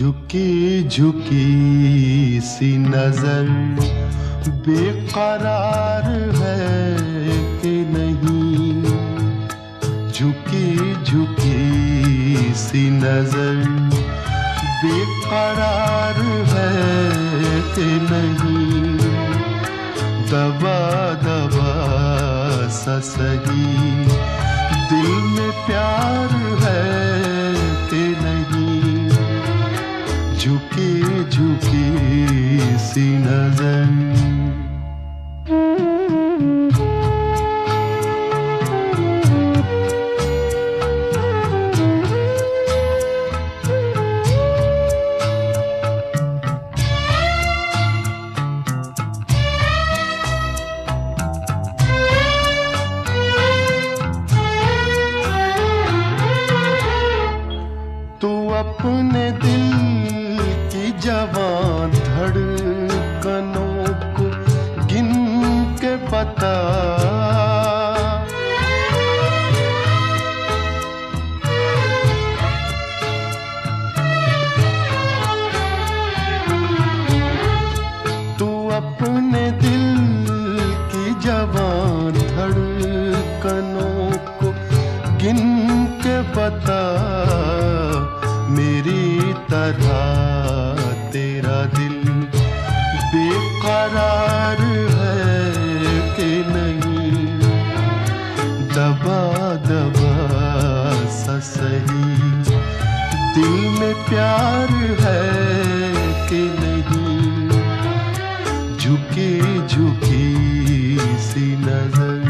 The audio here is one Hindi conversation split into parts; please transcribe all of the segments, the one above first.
झुकी झुकी सी नजर बेकरार है कि नहीं, झुकी झुकी सी नजर बेकरार है कि नहीं, दबा दबा सा सही दिल में प्यार है कि नहीं, झुकी झुकी सी नजर। अपने दिल की जवां धड़कनों को गिन के बता, तू अपने दिल की जवां धड़कनों को गिन के बता, मेरी तरह तेरा दिल बेकरार है कि नहीं, दबा दबा सा सही दिल में प्यार है कि नहीं, झुकी झुकी सी नजर।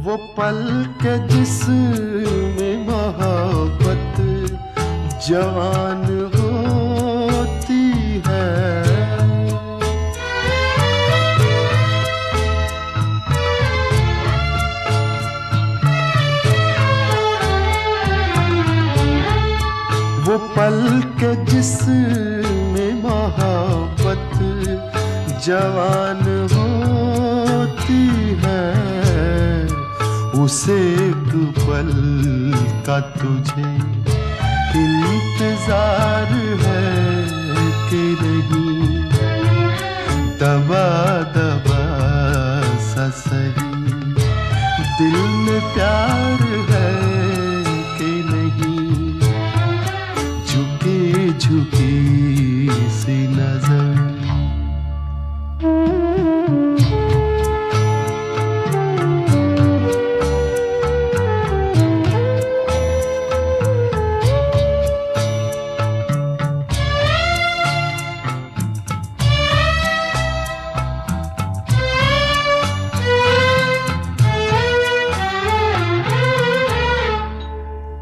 वो पल के जिसमें मोहब्बत जवान होती है, वो पल के जिसमें मोहब्बत जवान होती है, उसे एक पल का तुझे इंतजार है कि नहीं, दबा दबा सा सही दिल में प्यार है कि नहीं, झुकी झुकी सी नजर।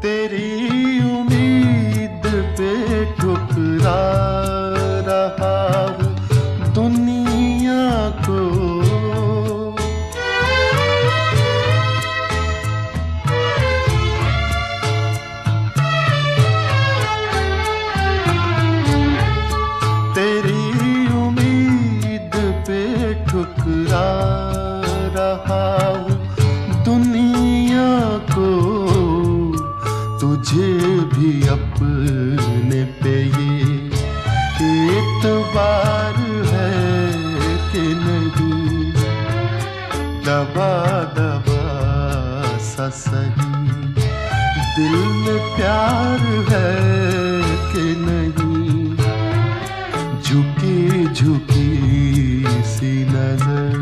तेरी उम्मीद पे ठुकरा रहा हूँ दुनिया को, तेरी उम्मीद पे ठुकरा रहा हूँ दुनिया को, तुझे भी अपने पे ये एतबार है कि नहीं, दबा दबा सा सही दिल में प्यार है कि नहीं, झुकी झुकी सी नजर।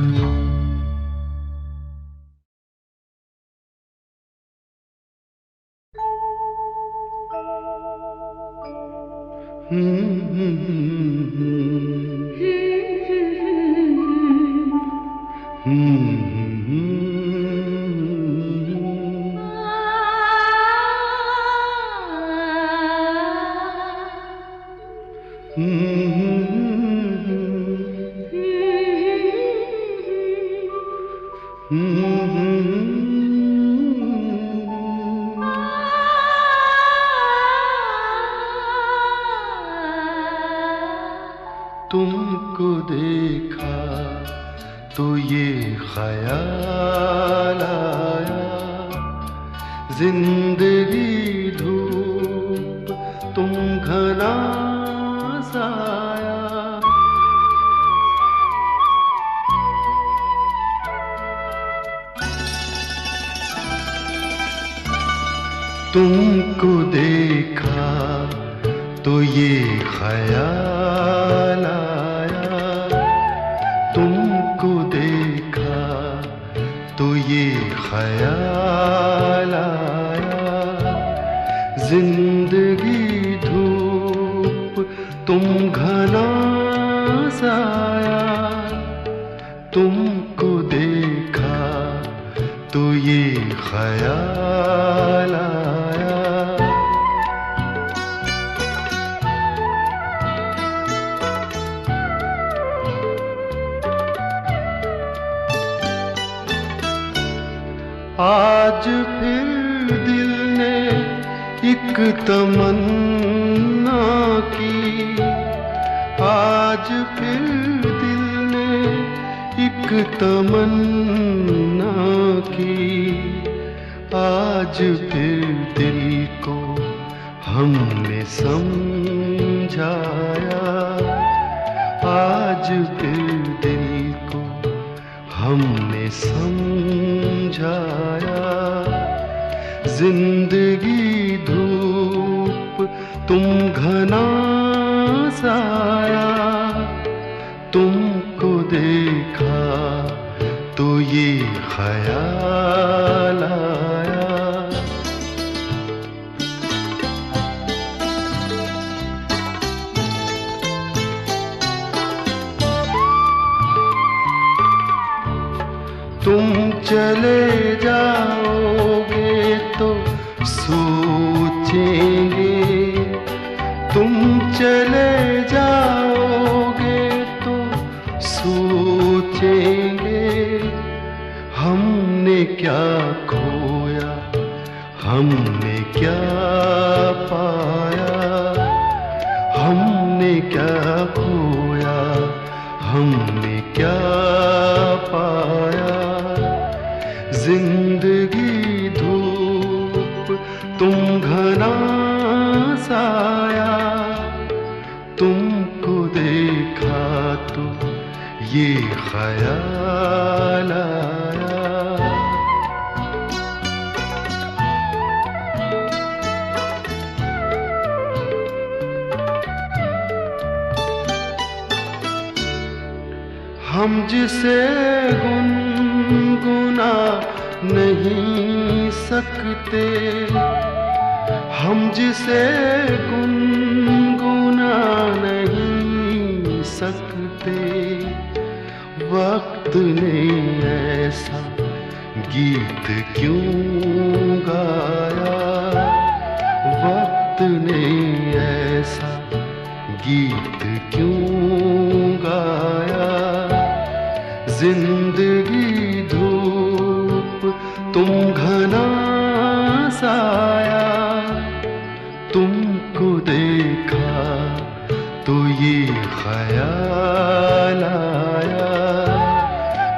जिंदगी धूप तुम घना साया, तुमको देखा तो ये ख्याल आया, तुमको देखा तो ये ख्याल आया, जिंदगी धूप तुम घना साया, तुमको देखा तो ये ख्याल आया। आज फिर दिल ने एक तमन्ना की, आज फिर दिल ने एक तमन्ना की, आज फिर दिल को हमने समझाया, आज फिर दिल को हमने समझाया, जिंदगी धूप तुम घना साया, तुमको देखा तो ये ख्याल आया। तुम चले जाओगे तो सोचेंगे, तुम चले जाओगे तो सोचेंगे, हमने क्या खोया हमने क्या पाया, हमने क्या खोया हमने क्या पाया, जिंदगी धूप तुम घना साया, तुमको देखा तो ये ख्याल आया। हम जिसे गुनगुना नहीं सकते, हम जिसे गुनगुना नहीं सकते, वक्त ने ऐसा गीत क्यों गाया, वक्त ने ऐसा गीत क्यों गाया, जिंदगी धूप तुम घना साया, तुमको देखा तो ये ख्याल आया,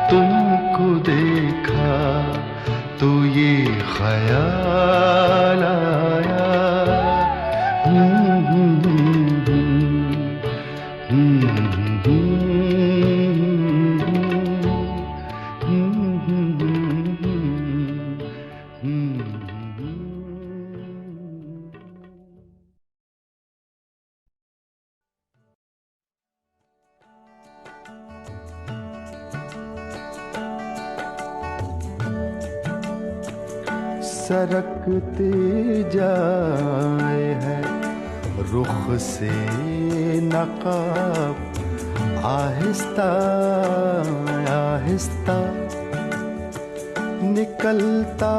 तुमको देखा तो ये ख्याल आया। सरकते जाए है रुख से नकाब, आहिस्ता आहिस्ता निकलता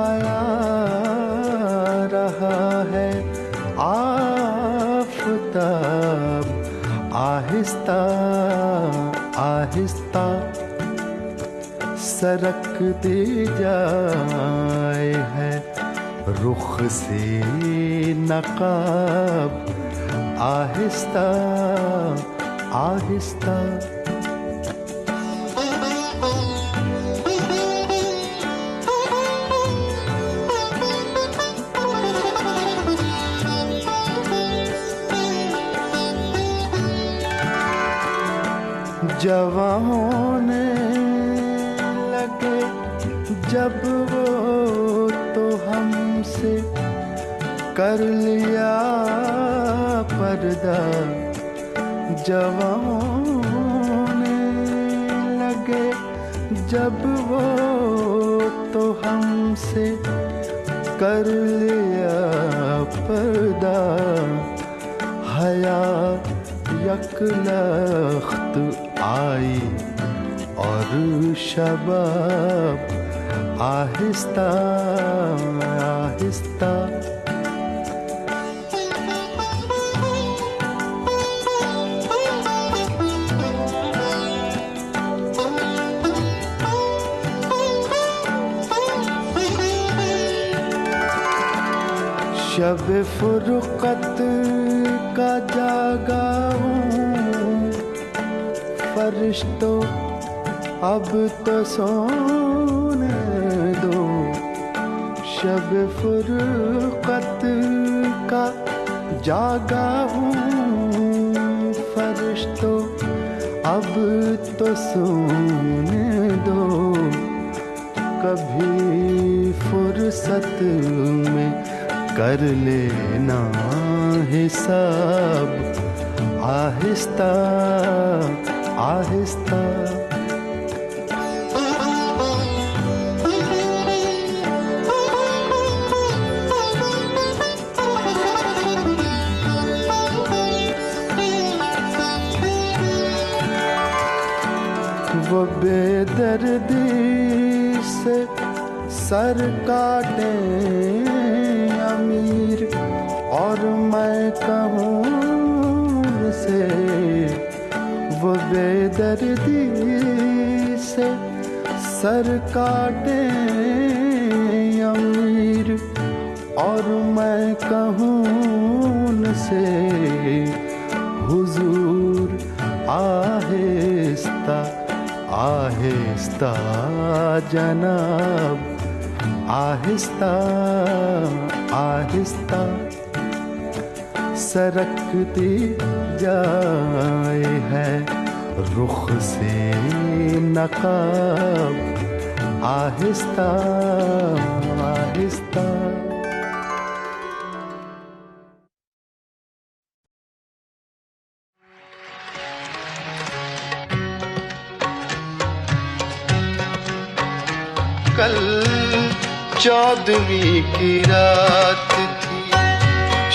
रहा है आफताब, आहिस्ता आहिस्ता सरकते जाए है रुख से नकाब, आहिस्ता आहिस्ता। जवां होने लगे जब वो तो हमसे कर लिया पर्दा। जवां होने लगे जब वो तो हमसे कर लिया पर्दा। हया यकलख्त आई और शबाब आहिस्ता आहिस्ता। शब फुरकत का जागा हूँ, फरिश्तों अब तो सोने दो। शब फुरकत का जागा हूँ, फरिश्तों अब तो सोने दो। कभी फुर्सत में कर लेना हिसाब आहिस्ता आहिस्ता। वो बेदर्दी से सर काटे अमीर और मैं कहूँ से। वो बेदर्दी से सर काटे अमीर और मैं कहूँ से। हुजूर आहिस्ता आहिस्ता जनाब आहिस्ता आहिस्ता। सरकती जाए है रुख से नकाब आहिस्ता आहिस्ता। कल 14वीं की रात थी,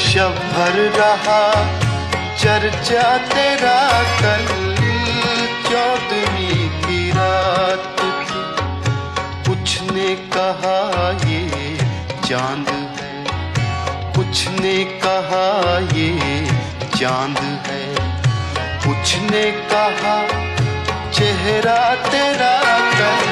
शब भर रहा चर्चा तेरा। कल 14वीं की रात थी, कुछ ने कहा ये चांद है, कुछ ने कहा ये चांद है, कुछ ने कहा चेहरा तेरा। कल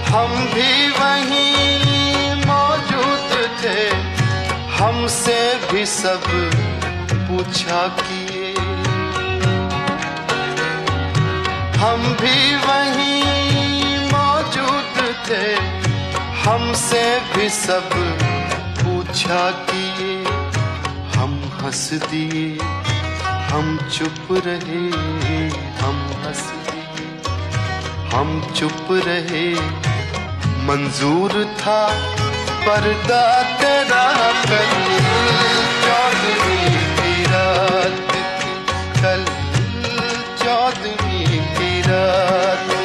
हम भी वहीं मौजूद थे, हमसे भी सब पूछा किए। हम भी वहीं मौजूद थे, हमसे भी सब पूछा किए। हम हंस दिए, हम चुप रहे, हम हंस दिए, हम चुप रहे। मंजूर था पर्दा तेरा। कल 14वीं की रात थी, कल 14वीं की रात।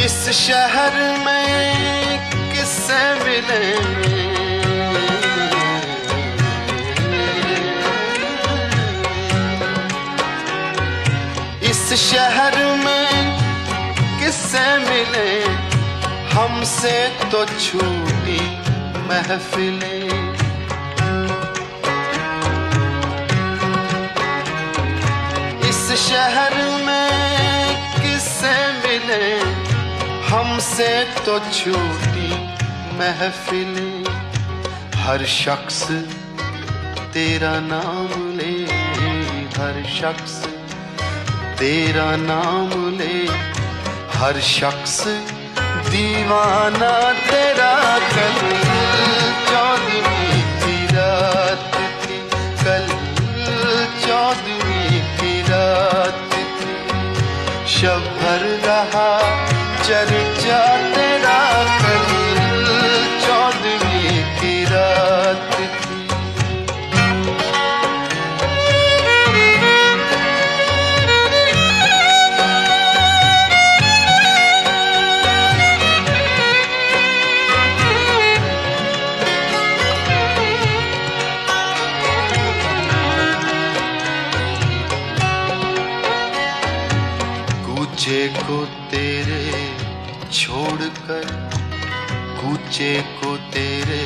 इस शहर में किससे मिले, इस शहर में किससे मिले। हमसे तो छूटी महफिलें। इस शहर में किससे मिले, हमसे तो छूटी महफिलें। हर शख्स तेरा नाम ले, हर शख्स तेरा नाम ले, हर शख्स दीवाना तेरा। कल चौदहवीं की रात थी, कल चौदहवीं की रात थी। शब भर रहा चर्चा तेरा, कल चौदहवीं की रात थी। कूचे को तेरे छोड़कर, कूचे को तेरे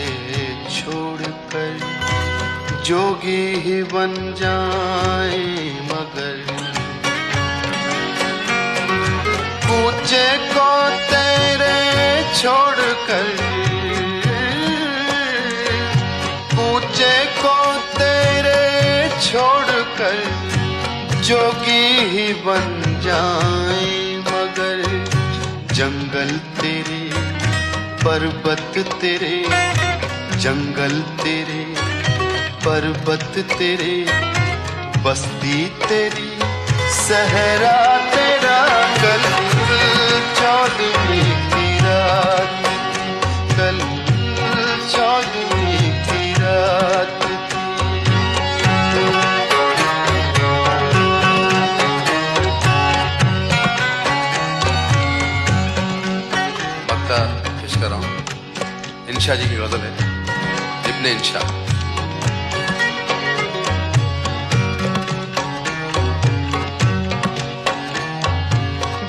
छोड़कर जोगी ही बन जाए मगर। कूचे को तेरे छोड़कर, कूचे को तेरे छोड़कर जोगी ही बन जाए मगर। जंगल तेरे पर्वत तेरे, जंगल तेरे पर्वत तेरे, बस्ती तेरी सहरा तेरा। कल चौदहवीं की रात थी, कल चौदहवीं की रात थी। पेश कर रहा हूं, इंशा जी की गजल है, इब्ने इंशा।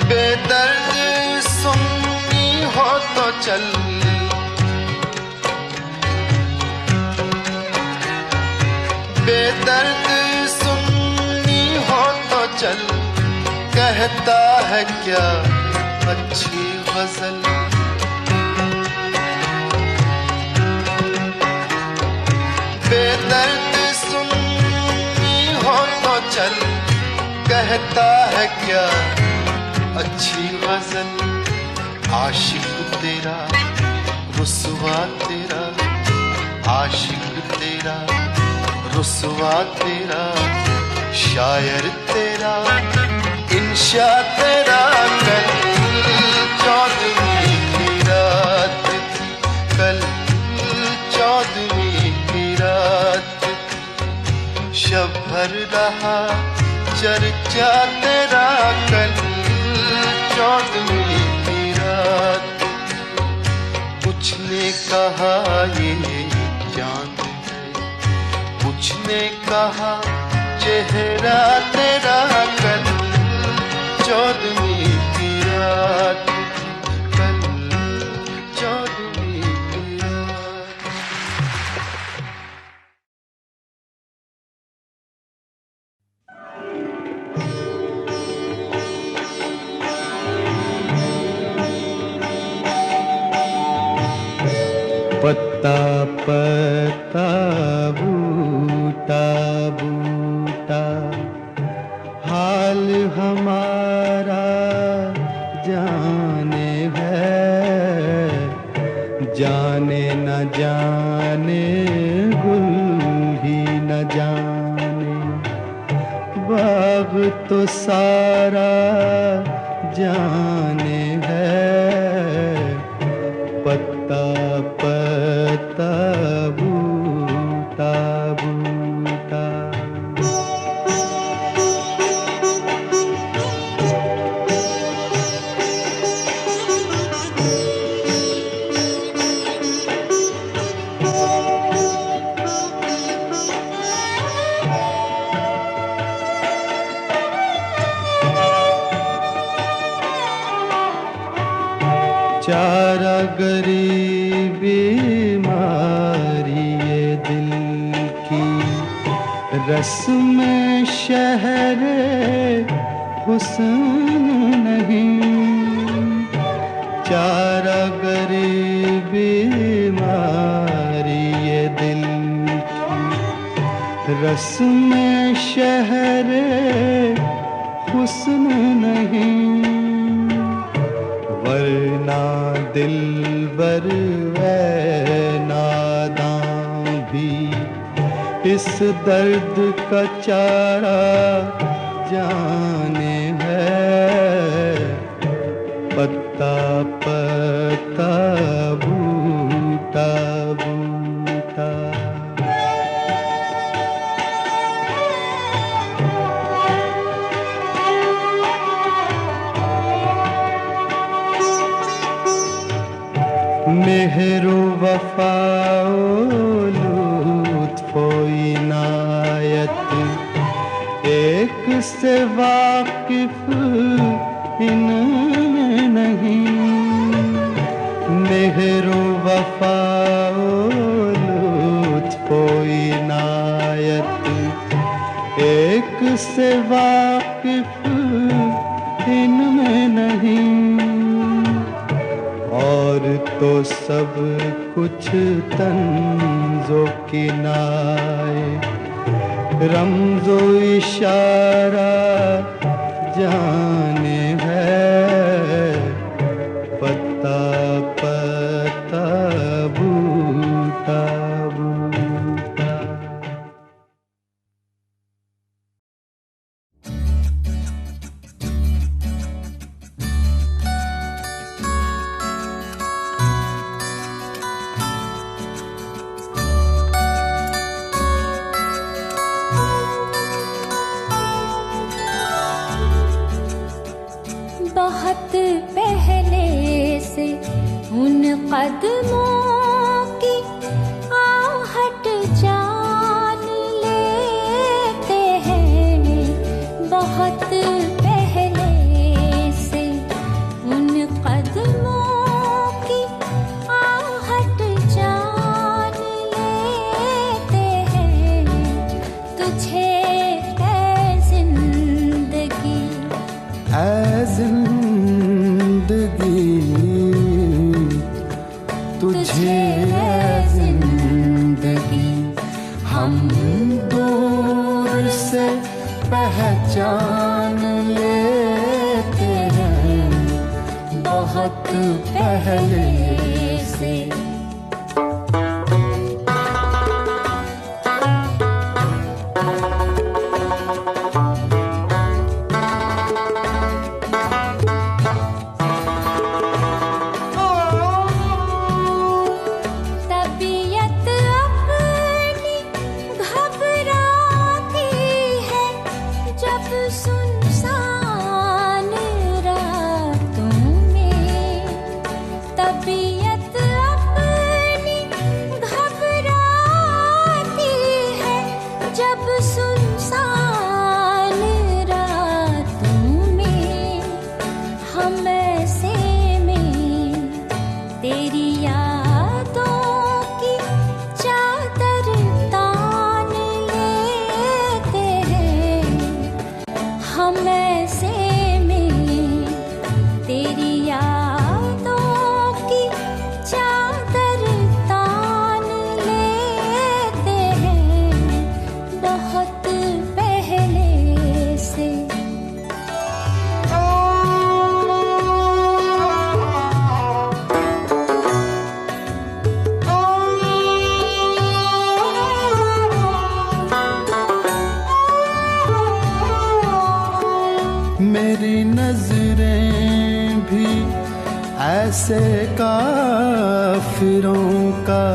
बेदर्द सुन्नी हो तो चल, बेदर्द सुन्नी हो तो चल। कहता है क्या अच्छी गजल, बेदर्द सुन्नी हो तो चल। कहता है क्या अच्छी गजल। आशिक तेरा रुसवा तेरा, आशिक तेरा रुसवा तेरा, शायर तेरा इंशा तेरा। कल चौदहवीं की रात थी, कल चौदहवीं की रात थी। शब भर रहा चर्चा तेरा, कल चौदहवीं की रात थी। कुछ ने कहा ये चांद है, कुछ ने कहा चेहरा तेरा। कल चौदहवीं की रात थी, कल चौदहवीं की रात। पत्ता पत्ता बूटा बूटा, हाल हमारा जाने है। जाने न जाने गुल ही न जाने, बाग तो सारा जाने है। पत्ता पत्ता बूटा बूटा, चारा गरीबी माँ रस में शहरे हुस्न नहीं, चारा गरीबी बीमारी ये दिल की। रस में शहरे हुस्न नहीं, वरना दिलबर है नादां भी इस दर्द का चारा जाने है। पत्ता पत्ता बूटा बूटा। मेहरो वफाओ लुत्फो इनायत एक से वाकिफ इनमें नहीं। मेहरो वफाओ लुत्फो इनायत एक से वाकिफ इनमें नहीं। और तो सब कुछ तंज़ो किनाए रमज़ो इशारा जाने है। पत्ता पत्ता बूटा बूटा। बहुत पहले से उन कदमों की आहट जान लेते हैं। बहुत पहले से उन कदमों की आहट जान लेते हैं। तुझे ऐ जिंदगी तुझे जिंदगी हम दूर से पहचान लेते हैं। बहुत पहले से मेरी नजरें भी ऐसे काफिरों का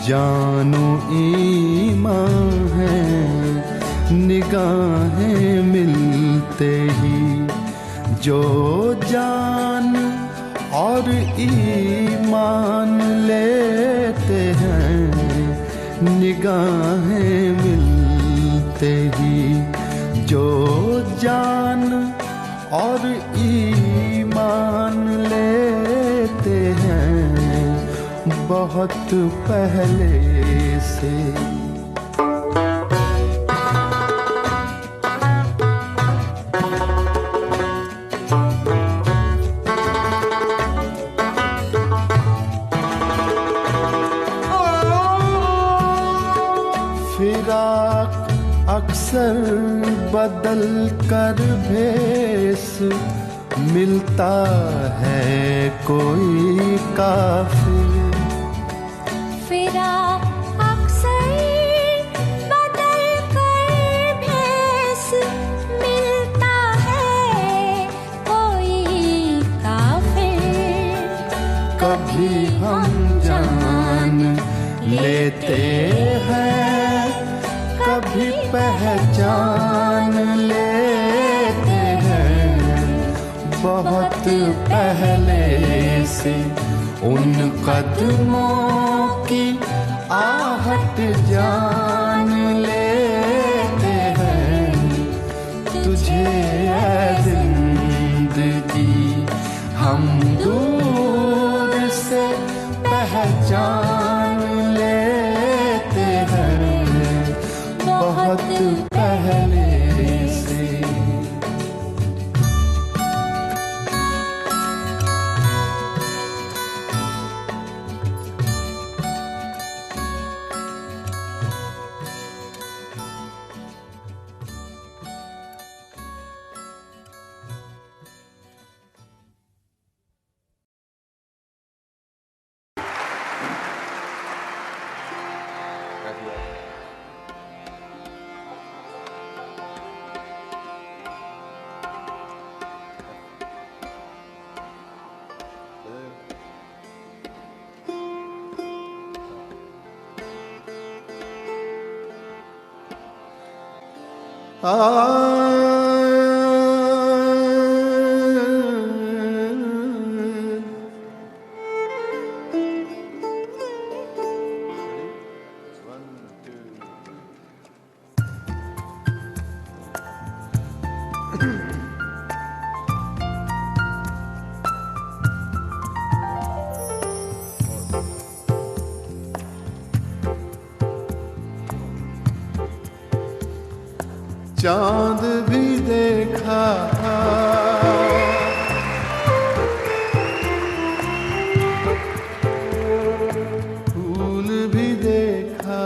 जानो ईमान है। निगाहें मिलते ही जो जान और ईमान लेते हैं। निगाहें मिलते ही जो जान और ईमान लेते हैं। बहुत पहले से बदल कर भेस मिलता है कोई काफिर। फिरा अक्सर बदल कर भेस मिलता है कोई काफिर। कभी हम जान लेते हैं, कभी पहचान लेते हैं। बहुत पहले से उन कदमों की आहट जान लेते हैं। तुझे ऐ जिंदगी हम दूर से पहचान लेते हैं, बहुत पहले से। चांद भी देखा, फूल भी देखा,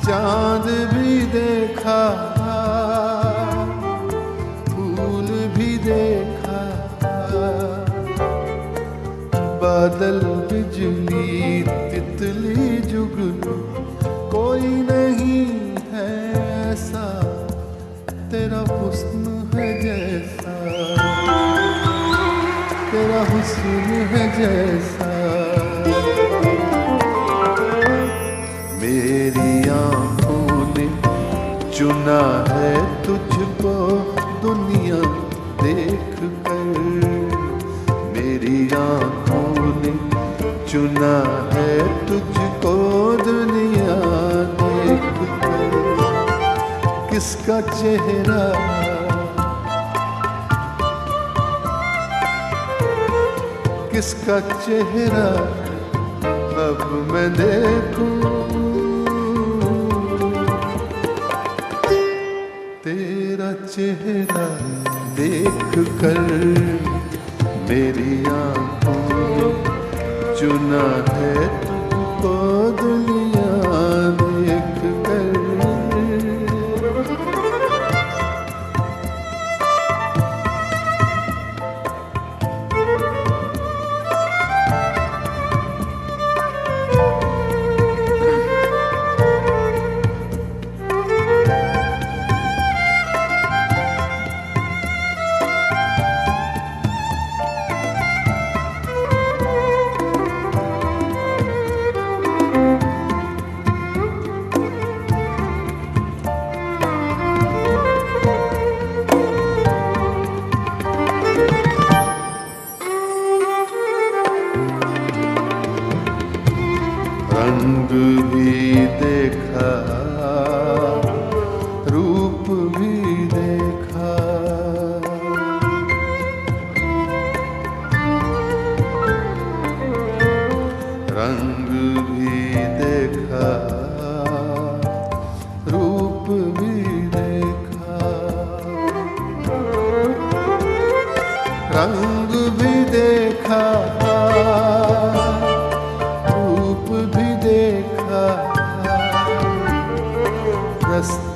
चांद भी देखा, फूल भी देखा, बादल बिजली तितली जुगनू कोई नहीं है ऐसा, तेरा हुस्न है जैसा, तेरा हुस्न है जैसा। मेरी आंखों ने चुना है तुझको दुनिया देख कर, मेरी आंखों ने चुना है तुझको दुनिया देख कर। किसका चेहरा किसका चेहरा अब मैं देखूं, तेरा चेहरा देख कर मेरी आंखों ने चुना है तुझको दुनिया देख कर।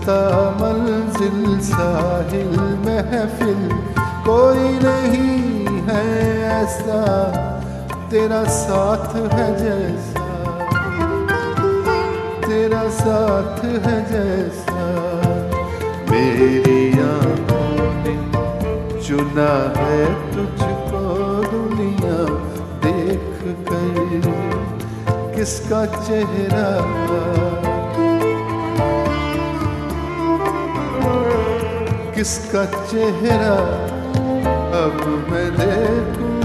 रास्ता मंजिल साहिल महफिल कोई नहीं है ऐसा तेरा साथ है जैसा, तेरा साथ है जैसा। मेरी आँखों ने चुना है तुझको दुनिया देख कर, किसका चेहरा किसका चेहरा अब मैं देखूं।